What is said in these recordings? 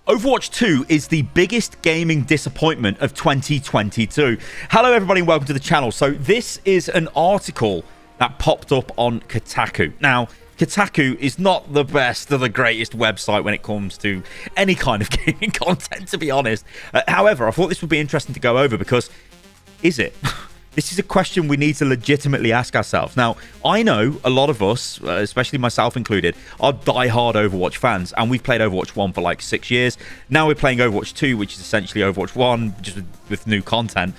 Overwatch 2 is the biggest gaming disappointment of 2022. Hello everybody and welcome to the channel. So this is an article that popped up on Kotaku. Now, Kotaku is not the best or the greatest website when it comes to any kind of gaming content, to be honest. However, I thought this would be interesting to go over because, is it? This is a question we need to legitimately ask ourselves. Now, I know a lot of us, especially myself included, are die-hard Overwatch fans, and we've played Overwatch 1 for like 6 years. Now we're playing Overwatch 2, which is essentially Overwatch 1, just with new content.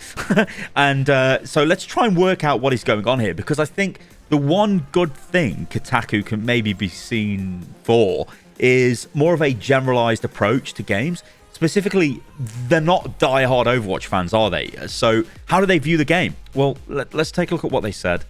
And so let's try and work out what is going on here, because I think the one good thing Kotaku can maybe be seen for is more of a generalized approach to games. Specifically, they're not die-hard Overwatch fans, are they? So how do they view the game? Well, let's take a look at what they said.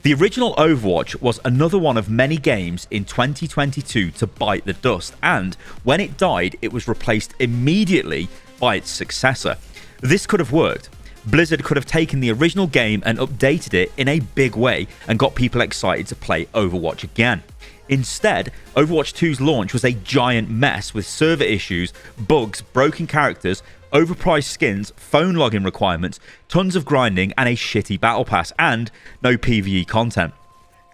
The original Overwatch was another one of many games in 2022 to bite the dust, and when it died, it was replaced immediately by its successor. This could have worked. Blizzard could have taken the original game and updated it in a big way and got people excited to play Overwatch again. Instead, Overwatch 2's launch was a giant mess with server issues, bugs, broken characters, overpriced skins, phone login requirements, tons of grinding, and a shitty battle pass, and no PvE content.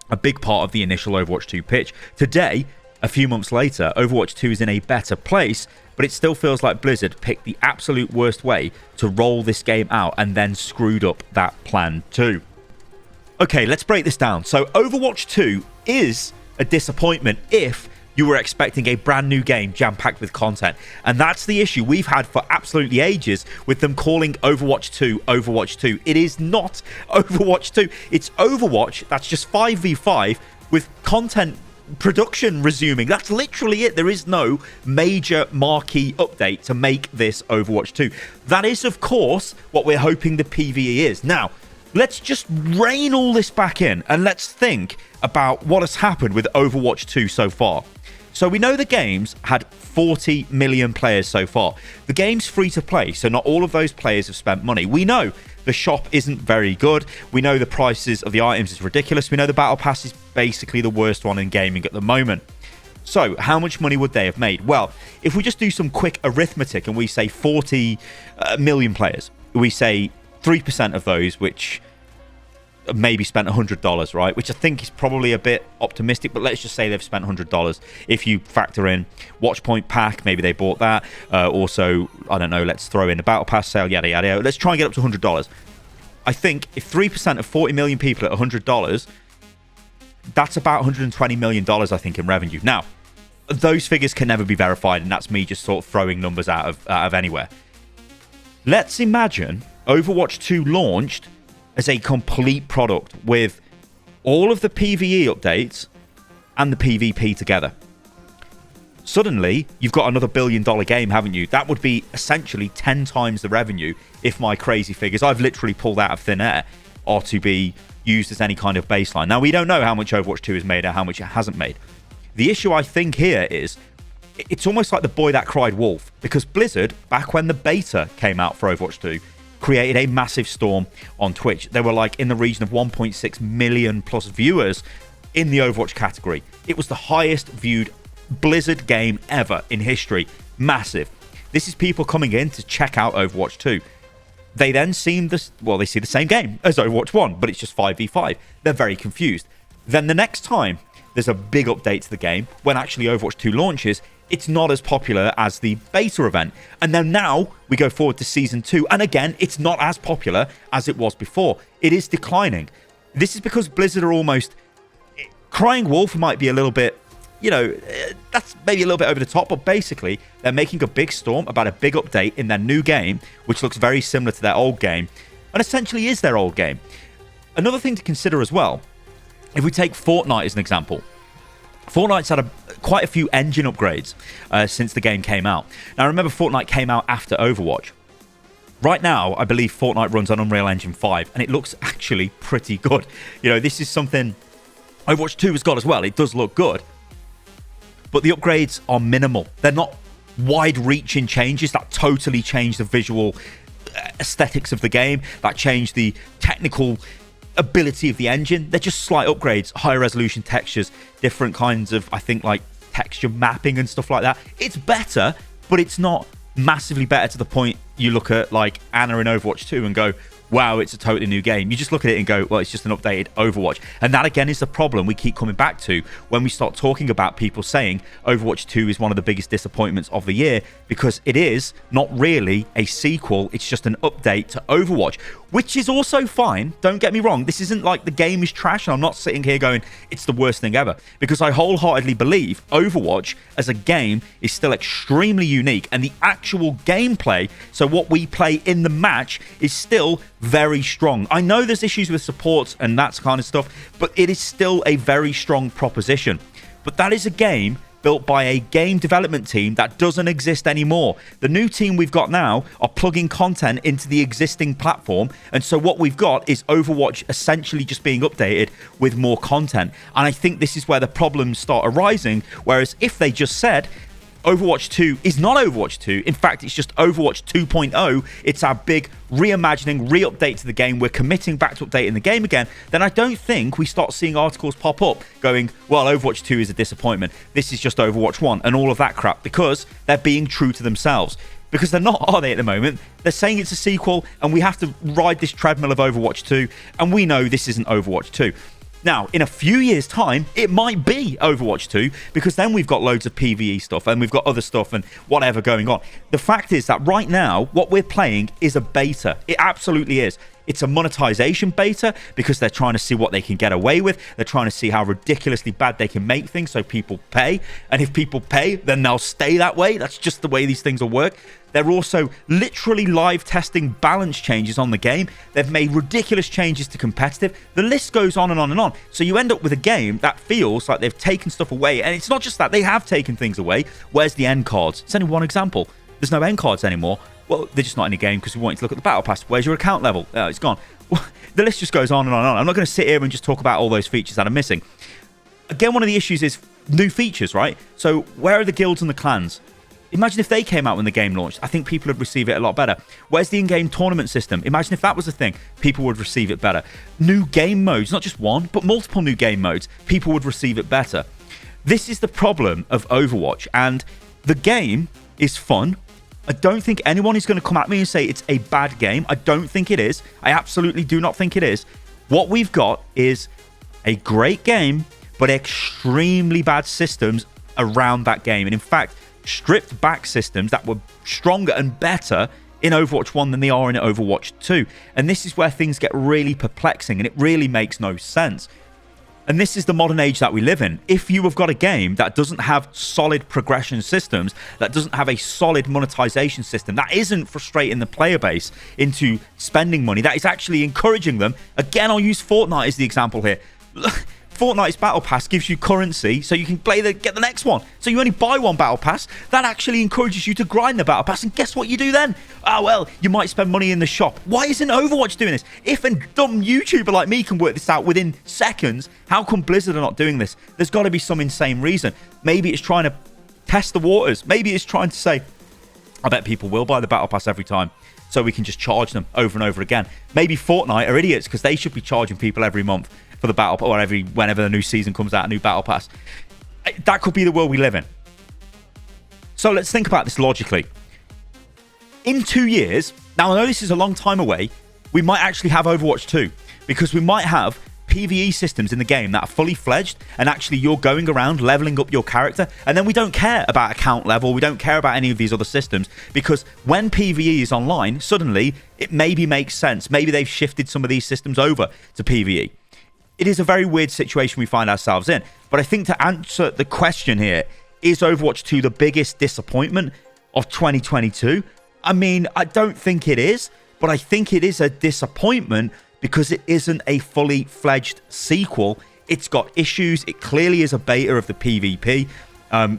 A big part of the initial Overwatch 2 pitch. Today, a few months later, Overwatch 2 is in a better place, but it still feels like Blizzard picked the absolute worst way to roll this game out and then screwed up that plan too. Okay, let's break this down. So Overwatch 2 is a disappointment if you were expecting a brand new game jam-packed with content, and that's the issue we've had for absolutely ages with them calling Overwatch 2 Overwatch 2. It is not Overwatch 2. It's Overwatch that's just 5v5 with content production resuming. That's literally it. There is no major marquee update to make this Overwatch 2. That is, of course, what we're hoping the PvE is. Now, let's just rein all this back in and let's think about what has happened with Overwatch 2 so far. So we know the game's had 40 million players so far. The game's free to play, so not all of those players have spent money. We know the shop isn't very good. We know the prices of the items is ridiculous. We know the battle pass is basically the worst one in gaming at the moment. So how much money would they have made? Well, if we just do some quick arithmetic and we say 40 million players, we say 3% of those, which maybe spent $100, right? Which I think is probably a bit optimistic, but let's just say they've spent $100. If you factor in Watchpoint pack, maybe they bought that. Also, I don't know, let's throw in the Battle Pass sale, yada, yada, yada. Let's try and get up to $100. I think if 3% of 40 million people at $100, that's about $120 million, I think, in revenue. Now, those figures can never be verified, and that's me just sort of throwing numbers out of anywhere. Let's imagine Overwatch 2 launched as a complete product with all of the PvE updates and the PvP together. Suddenly, you've got another $1 billion game, haven't you? That would be essentially 10 times the revenue if my crazy figures I've literally pulled out of thin air are to be used as any kind of baseline. Now, we don't know how much Overwatch 2 has made or how much it hasn't made. The issue I think here is it's almost like the boy that cried wolf, because Blizzard, back when the beta came out for Overwatch 2, created a massive storm on Twitch. There were like in the region of 1.6 million plus viewers in the Overwatch category. It was the highest viewed Blizzard game ever in history. Massive. This is people coming in to check out Overwatch 2. They then see they see the same game as Overwatch 1, but it's just 5v5. They're very confused. Then the next time there's a big update to the game, when actually Overwatch 2 launches, it's not as popular as the beta event. And then now we go forward to Season 2, and again, it's not as popular as it was before. It is declining. This is because Blizzard are almost... Crying wolf might be a little bit, that's maybe a little bit over the top, but basically, they're making a big storm about a big update in their new game, which looks very similar to their old game, and essentially is their old game. Another thing to consider as well, if we take Fortnite as an example, Fortnite's had quite a few engine upgrades since the game came out. Now, remember, Fortnite came out after Overwatch. Right now, I believe Fortnite runs on Unreal Engine 5, and it looks actually pretty good. This is something Overwatch 2 has got as well. It does look good, but the upgrades are minimal. They're not wide-reaching changes that totally change the visual aesthetics of the game, that change the technical ability of the engine. They're just slight upgrades, higher resolution textures, different kinds of, I think, like texture mapping and stuff like that. It's better, but it's not massively better to the point you look at like Anna in Overwatch 2 and go, wow, it's a totally new game. You just look at it and go, well, it's just an updated Overwatch. And that, again, is the problem we keep coming back to when we start talking about people saying Overwatch 2 is one of the biggest disappointments of the year, because it is not really a sequel. It's just an update to Overwatch, which is also fine. Don't get me wrong. This isn't like the game is trash, and I'm not sitting here going, it's the worst thing ever, because I wholeheartedly believe Overwatch as a game is still extremely unique, and the actual gameplay, so what we play in the match, is still very strong. I know there's issues with supports and that kind of stuff, but it is still a very strong proposition. But that is a game built by a game development team that doesn't exist anymore. The new team we've got now are plugging content into the existing platform, and so what we've got is Overwatch essentially just being updated with more content. And I think this is where the problems start arising, whereas if they just said Overwatch 2 is not Overwatch 2. In fact, it's just Overwatch 2.0. It's our big reimagining, re-update to the game. We're committing back to updating the game again. Then I don't think we start seeing articles pop up going, well, Overwatch 2 is a disappointment. This is just Overwatch 1 and all of that crap, because they're being true to themselves. Because they're not, are they, at the moment? They're saying it's a sequel, and we have to ride this treadmill of Overwatch 2, and we know this isn't Overwatch 2. Now, in a few years' time, it might be Overwatch 2, because then we've got loads of PvE stuff and we've got other stuff and whatever going on. The fact is that right now, what we're playing is a beta. It absolutely is. It's a monetization beta, because they're trying to see what they can get away with. They're trying to see how ridiculously bad they can make things so people pay. And if people pay, then they'll stay that way. That's just the way these things will work. They're also literally live testing balance changes on the game. They've made ridiculous changes to competitive. The list goes on and on and on. So you end up with a game that feels like they've taken stuff away. And it's not just that. They have taken things away. Where's the end cards? It's only one example. There's no end cards anymore. Well, they're just not in the game because we want you to look at the battle pass. Where's your account level? It's gone. Well, the list just goes on and on and on. I'm not going to sit here and just talk about all those features that are missing. Again, one of the issues is new features, right? So where are the guilds and the clans? Imagine if they came out when the game launched. I think people would receive it a lot better. Where's the in-game tournament system? Imagine if that was a thing. People would receive it better. New game modes, not just one, but multiple new game modes. People would receive it better. This is the problem of Overwatch, and the game is fun. I don't think anyone is going to come at me and say it's a bad game. I don't think it is. I absolutely do not think it is. What we've got is a great game, but extremely bad systems around that game. And in fact, stripped back systems that were stronger and better in Overwatch 1 than they are in Overwatch 2. And this is where things get really perplexing, and it really makes no sense. And this is the modern age that we live in. If you have got a game that doesn't have solid progression systems, that doesn't have a solid monetization system, that isn't frustrating the player base into spending money, that is actually encouraging them. Again, I'll use Fortnite as the example here. Fortnite's battle pass gives you currency so you can get the next one. So you only buy one battle pass. That actually encourages you to grind the battle pass. And guess what you do then? Oh, well, you might spend money in the shop. Why isn't Overwatch doing this? If a dumb YouTuber like me can work this out within seconds, how come Blizzard are not doing this? There's got to be some insane reason. Maybe it's trying to test the waters. Maybe it's trying to say, I bet people will buy the battle pass every time, so we can just charge them over and over again. Maybe Fortnite are idiots, because they should be charging people every month for the battle, or whenever the new season comes out, a new battle pass. That could be the world we live in. So let's think about this logically. In 2 years, now I know this is a long time away, we might actually have Overwatch 2, because we might have PvE systems in the game that are fully fledged, and actually you're going around leveling up your character, and then we don't care about account level, we don't care about any of these other systems, because when PvE is online, suddenly it maybe makes sense. Maybe they've shifted some of these systems over to PvE. It is a very weird situation we find ourselves in. But I think to answer the question here, is Overwatch 2 the biggest disappointment of 2022? I mean, I don't think it is, but I think it is a disappointment because it isn't a fully fledged sequel. It's got issues. It clearly is a beta of the PvP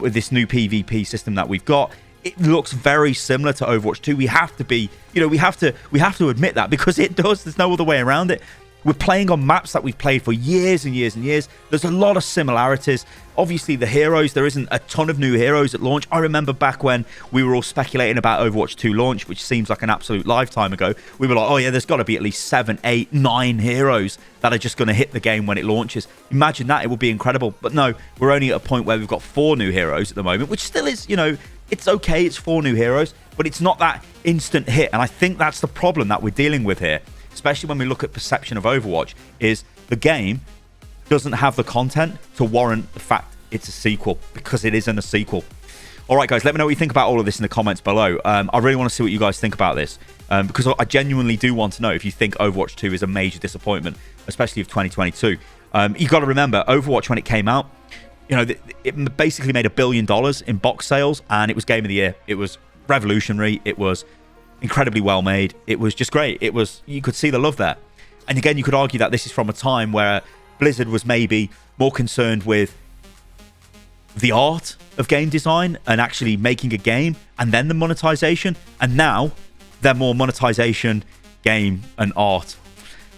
with this new PvP system that we've got. It looks very similar to Overwatch 2. We have to be, we have to admit that, because it does. There's no other way around it. We're playing on maps that we've played for years and years and years. There's a lot of similarities. Obviously, the heroes, there isn't a ton of new heroes at launch. I remember back when we were all speculating about Overwatch 2 launch, which seems like an absolute lifetime ago. We were like, oh yeah, there's got to be at least 7, 8, 9 heroes that are just going to hit the game when it launches. Imagine that. It would be incredible. But no, we're only at a point where we've got 4 new heroes at the moment, which still is, It's okay, it's 4 new heroes, but it's not that instant hit. And I think that's the problem that we're dealing with here, especially when we look at perception of Overwatch, is the game doesn't have the content to warrant the fact it's a sequel, because it isn't a sequel. All right, guys, let me know what you think about all of this in the comments below. I really want to see what you guys think about this, because I genuinely do want to know if you think Overwatch 2 is a major disappointment, especially of 2022. You got to remember, Overwatch, when it came out, you know, it basically made $1 billion in box sales, and it was Game of the Year. It was revolutionary. It was incredibly well made. It was just great. It was, you could see the love there. And again, you could argue that this is from a time where Blizzard was maybe more concerned with the art of game design and actually making a game, and then the monetization. And now they're more monetization, game, and art.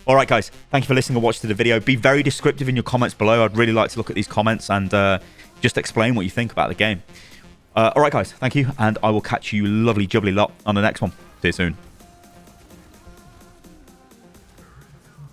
All right, guys, thank you for listening and watching the video. Be very descriptive in your comments below. I'd really like to look at these comments and just explain what you think about the game. All right, guys, thank you, and I will catch you lovely jubbly lot on the next one. See you soon.